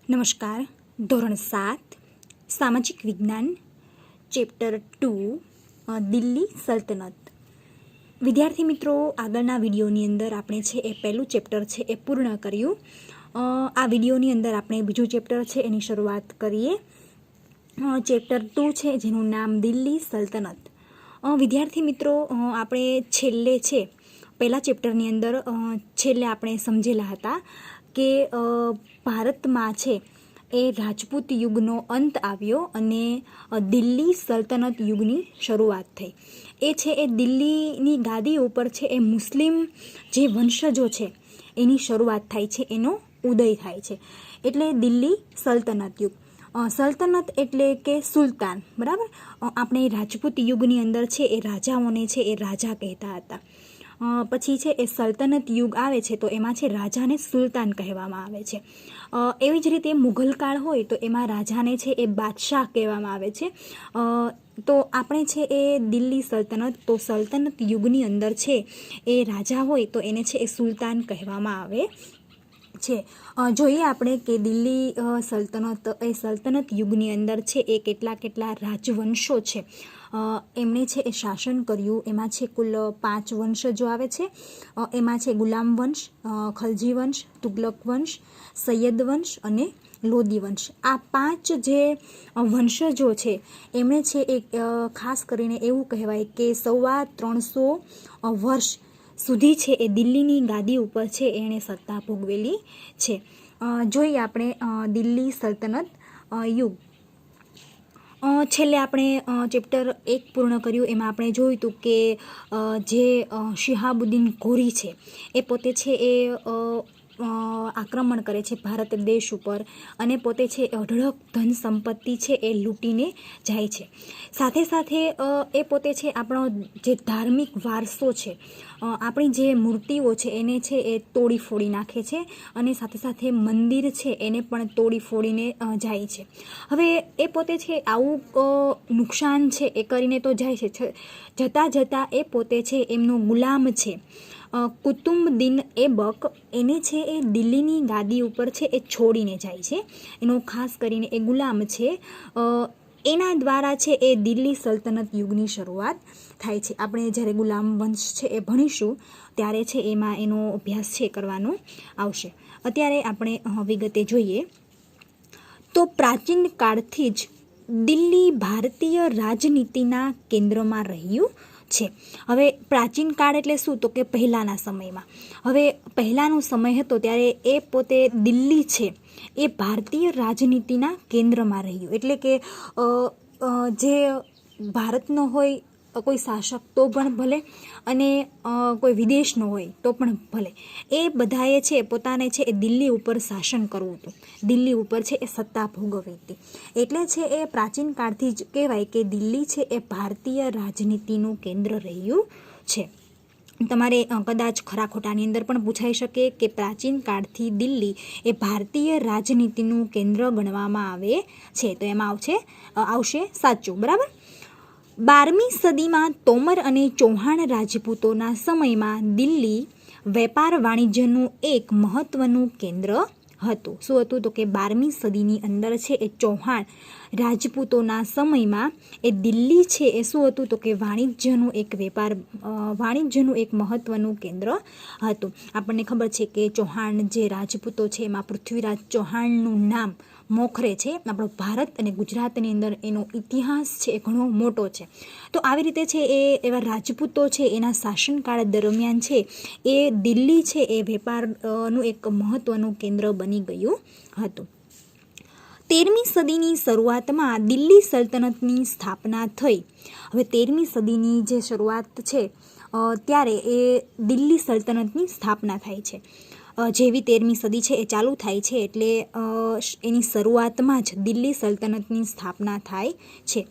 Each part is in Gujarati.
નમસ્કાર. ધોરણ 7 સામાજિક વિજ્ઞાન ચેપ્ટર 2 દિલ્હી સલ્તનત. વિદ્યાર્થી મિત્રો, આગળના વિડીયોની અંદર આપણે છે એ પહેલું ચેપ્ટર છે એ પૂર્ણ કર્યું. આ વિડીયોની અંદર આપણે બીજું ચેપ્ટર છે એની શરૂઆત કરીએ. ચેપ્ટર 2 છે જેનું નામ દિલ્હી સલ્તનત. વિદ્યાર્થી મિત્રો, આપણે છેલ્લે છે પહેલા ચેપ્ટરની અંદર છેલ્લે આપણે સમજેલા હતા કે ભારતમાં છે એ રાજપૂત યુગનો અંત આવ્યો અને દિલ્હી સલ્તનત યુગની શરૂઆત થઈ. એ છે એ દિલ્હીની ગાદી ઉપર છે એ મુસ્લિમ જે વંશજો છે એની શરૂઆત થાય છે, એનો ઉદય થાય છે, એટલે દિલ્હી સલ્તનત યુગ. સલ્તનત એટલે કે સુલતાન, બરાબર. આપણે રાજપૂત યુગની અંદર છે એ રાજાઓને છે એ રાજા કહેતા હતા. પછી છે એ સલ્તનત યુગ આવે છે તો એમાં છે રાજાને સુલતાન કહેવામાં આવે છે. એવી જ રીતે મુઘલ કાળ હોય તો એમાં રાજાને છે એ બાદશાહ કહેવામાં આવે છે. તો આપણે છે એ દિલ્હી સલ્તનત, તો સલ્તનત યુગની અંદર છે એ રાજા હોય તો એને છે એ સુલતાન કહેવામાં આવે છે. જોઈએ આપણે કે દિલ્હી સલ્તનત યુગની અંદર છે એ કેટલા રાજવંશો છે એમણે છે એ શાસન કર્યું. એમાં છે કુલ 5 વંશજો આવે છે. એમાં છે ગુલામ વંશ, ખલજી વંશ, તુગલક વંશ, સૈયદ વંશ અને લોદી વંશ. આ 5 જે વંશજો છે એમણે છે એ ખાસ કરીને એવું કહેવાય કે 350 વર્ષ સુધી છે એ દિલ્હીની ગાદી ઉપર છે એણે સત્તા ભોગવેલી છે. જોઈએ આપણે દિલ્હી સલ્તનત યુગ. છેલ્લે આપણે ચેપ્ટર 1 પૂર્ણ કર્યું. એમાં આપણે જોયું હતું કે જે શિહાબુદ્દીન ઘોરી છે એ પોતે છે એ આક્રમણ કરે છે ભારત દેશ ઉપર અને પોતે છે અઢળક ધન સંપત્તિ છે એ લૂંટીને જાય છે. સાથે સાથે એ પોતે છે આપણો જે ધાર્મિક વારસો છે, આપણી જે મૂર્તિઓ છે એને છે એ તોડી ફોડી નાખે છે અને સાથે સાથે મંદિર છે એને પણ તોડી ફોડીને જાય છે. હવે એ પોતે છે આવું નુકસાન છે એ કરીને તો જાય છે, જતાં એ પોતે છે એમનો ગુલામ છે કુતુબુદ્દીન એબક, એને છે એ દિલ્હીની ગાદી ઉપર છે એ છોડીને જાય છે. એનો ખાસ કરીને એ ગુલામ છે, એના દ્વારા છે એ દિલ્હી સલ્તનત યુગની શરૂઆત થાય છે. આપણે જ્યારે ગુલામ વંશ છે એ ભણીશું ત્યારે છે એમાં એનો અભ્યાસ છે કરવાનો આવશે. અત્યારે આપણે વિગતે જોઈએ તો પ્રાચીન કાળથી જ દિલ્હી ભારતીય રાજનીતિના કેન્દ્રમાં રહ્યું છે. હવે પ્રાચીન કાળ એટલે શું, તો કે પહેલાંના સમયમાં. હવે પહેલાંનો સમય હતો ત્યારે એ પોતે દિલ્હી છે એ ભારતીય રાજનીતિના કેન્દ્રમાં રહ્યું. એટલે કે જે ભારતનો હોય કોઈ શાસક તો પણ ભલે અને કોઈ વિદેશનો હોય તો પણ ભલે, એ બધાએ છે પોતાને છે એ દિલ્હી ઉપર શાસન કરવું હતું, દિલ્હી ઉપર છે એ સત્તા ભોગવવી હતી. એટલે છે એ પ્રાચીન કાળથી જ કહેવાય કે દિલ્હી છે એ ભારતીય રાજનીતિનું કેન્દ્ર રહ્યું છે. તમારે કદાચ ખરા ખોટાની અંદર પણ પૂછાઈ શકે કે પ્રાચીન કાળથી દિલ્હી એ ભારતીય રાજનીતિનું કેન્દ્ર ગણવામાં આવે છે, તો એમાં આવશે સાચું, બરાબર. 12મી સદીમાં તોમર અને ચૌહાણ રાજપૂતોના સમયમાં દિલ્હી વેપાર વાણિજ્યનું એક મહત્વનું કેન્દ્ર હતું. શું હતું, તો કે 12મી સદીની અંદર છે એ ચૌહાણ રાજપૂતોના સમયમાં એ દિલ્હી છે એ શું હતું, તો કે વાણિજ્યનું એક મહત્વનું કેન્દ્ર હતું. આપણને ખબર છે કે ચૌહાણ જે રાજપૂતો છે એમાં પૃથ્વીરાજ ચૌહાણનું નામ મોખરે છે. આપણો ભારત અને ગુજરાતની અંદર એનો ઇતિહાસ છે એ ઘણો મોટો છે. તો આવી રીતે છે એવા રાજપૂતો છે એના શાસનકાળ દરમિયાન છે એ દિલ્હી છે એ વેપારનું એક મહત્વનું કેન્દ્ર બની ગયું હતું. 13મી સદીની શરૂઆતમાં દિલ્હી સલ્તનતની સ્થાપના થઈ. હવે 13મી સદીની જે શરૂઆત છે ત્યારે એ દિલ્હી સલ્તનતની સ્થાપના થાય છે. જેવી 13મી સદી છે એ ચાલુ થાય છે એટલે એની શરૂઆતમાં જ દિલ્હી સલ્તનતની સ્થાપના થાય છે.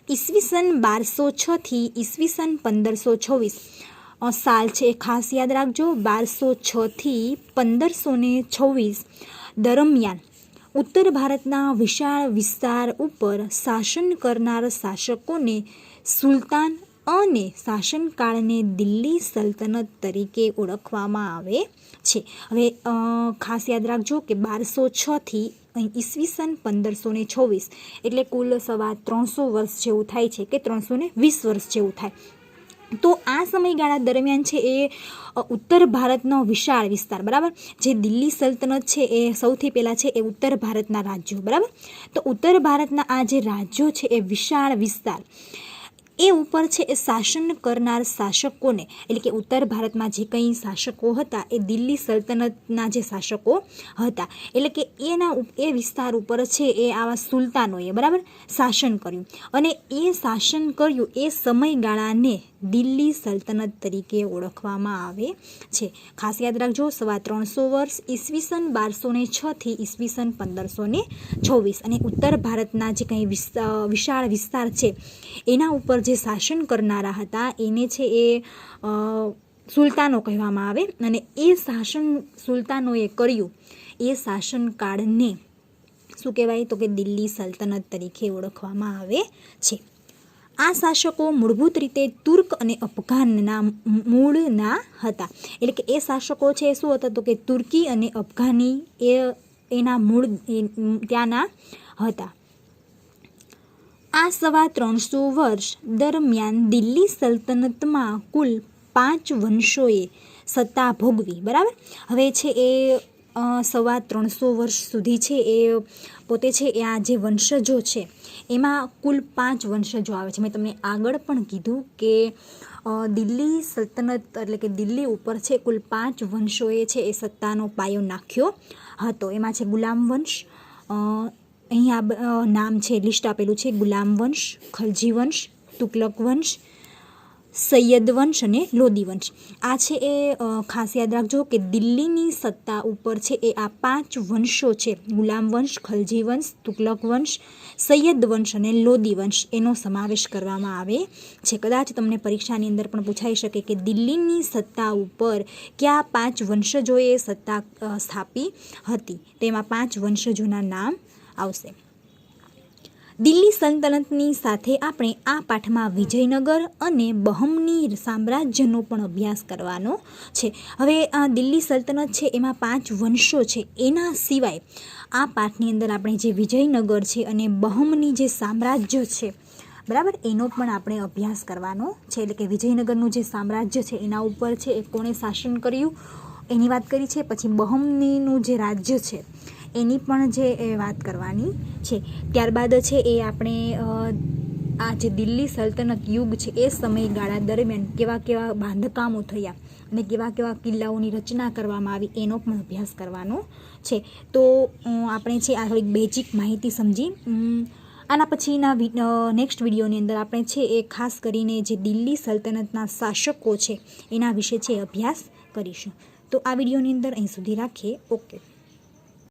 ઈસવીસન 1206 થી ઈસવીસન 1526 સાલ છે એ ખાસ યાદ રાખજો. 1206 થી 1526 દરમિયાન ઉત્તર ભારતના વિશાળ વિસ્તાર ઉપર શાસન કરનાર શાસકોને સુલતાન અને શાસનકાળને દિલ્હી સલ્તનત તરીકે ઓળખવામાં આવે છે. હવે ખાસ યાદ રાખજો કે 1206 ઈસવીસન 1526 એટલે કુલ 350 વર્ષ જેવું થાય છે કે 320 વર્ષ જેવું થાય. તો આ સમયગાળા દરમિયાન છે એ ઉત્તર ભારતનો વિશાળ વિસ્તાર, બરાબર, જે દિલ્હી સલ્તનત છે એ સૌથી પહેલાં છે એ ઉત્તર ભારતના રાજ્યો, બરાબર. તો ઉત્તર ભારતના આ જે રાજ્યો છે એ વિશાળ વિસ્તાર એ ઉપર છે એ શાસન કરનાર શાસકોને, એટલે કે ઉત્તર ભારતમાં જે કંઈ શાસકો હતા એ દિલ્હી સલ્તનતના જે શાસકો હતા, એટલે કે એ વિસ્તાર ઉપર છે એ આવા સુલતાનોએ, બરાબર, શાસન કર્યું. અને એ શાસન કર્યું એ સમયગાળાને દિલ્હી સલ્તનત તરીકે ઓળખવામાં આવે છે. ખાસ યાદ રાખજો, 350 વર્ષ, ઈસવીસન 1206 થી ઈસવીસન 1526. અને ઉત્તર ભારતના જે કંઈ વિશાળ વિસ્તાર છે એના ઉપર જે શાસન કરનારા હતા એને છે એ સુલતાનો કહેવામાં આવે. અને એ શાસન સુલતાનોએ કર્યું એ શાસનકાળને શું કહેવાય? તો કે દિલ્હી સલ્તનત તરીકે ઓળખવામાં આવે છે. આ શાસકો મૂળભૂત રીતે તુર્ક અને અફઘાનના મૂળના હતા. એટલે કે એ શાસકો છે શું હતા? તો કે તુર્કી અને અફઘાની એના મૂળ ત્યાંના હતા. આ 350 વર્ષ દરમિયાન દિલ્હી સલ્તનતમાં કુલ 5 વંશોએ સત્તા ભોગવી, બરાબર. હવે છે એ 350 વર્ષ સુધી છે એ પોતે છે એ આ જે વંશજો છે એમાં કુલ 5 વંશજો આવે છે. મેં તમને આગળ પણ કીધું કે દિલ્હી સલ્તનત એટલે કે દિલ્હી ઉપર છે કુલ 5 વંશોએ છે એ સત્તાનો પાયો નાખ્યો હતો. એમાં છે ગુલામ વંશ, અહીંયા નામ છે લિસ્ટ આપેલું છે, ગુલામ વંશ, ખલજી વંશ, તુગલક વંશ, સૈયદ વંશ અને લોદી વંશ. આ છે એ ખાસ યાદ રાખજો કે દિલ્હીની સત્તા ઉપર છે એ આ 5 વંશો છે, ગુલામ વંશ, ખલજી વંશ, તુગલક વંશ, સૈયદ વંશ અને લોદી વંશ, એનો સમાવેશ કરવામાં આવે છે. કદાચ તમને પરીક્ષાની અંદર પણ પૂછાઈ શકે કે દિલ્હીની સત્તા ઉપર કયા 5 વંશજોએ સત્તા સ્થાપી હતી, તેમાં 5 વંશજોના નામ આવશે. દિલ્હી સલ્તનતની સાથે આપણે આ પાઠમાં વિજયનગર અને બહમની સામ્રાજ્યનો પણ અભ્યાસ કરવાનો છે. હવે આ દિલ્હી સલ્તનત છે એમાં 5 વંશો છે, એના સિવાય આ પાઠની અંદર આપણે જે વિજયનગર છે અને બહમની જે સામ્રાજ્ય છે, બરાબર, એનો પણ આપણે અભ્યાસ કરવાનો છે. એટલે કે વિજયનગરનું જે સામ્રાજ્ય છે એના ઉપર છે એ કોણે શાસન કર્યું એની વાત કરી છે. પછી બહમનીનું જે રાજ્ય છે એની પણ જે વાત કરવાની છે. ત્યારબાદ છે એ આપણે આ જે દિલ્હી સલ્તનત યુગ છે એ સમયગાળા દરમિયાન કેવા કેવા બાંધકામો થયા અને કેવા કેવા કિલ્લાઓની રચના કરવામાં આવી એનો પણ અભ્યાસ કરવાનો છે. તો આપણે છે આ થોડીક બેઝિક માહિતી સમજી. આના પછીના નેક્સ્ટ વિડીયોની અંદર આપણે છે એ ખાસ કરીને જે દિલ્હી સલ્તનતના શાસકો છે એના વિશે છે અભ્યાસ કરીશું. તો આ વિડીયોની અંદર અહીં સુધી રાખીએ. ઓકે.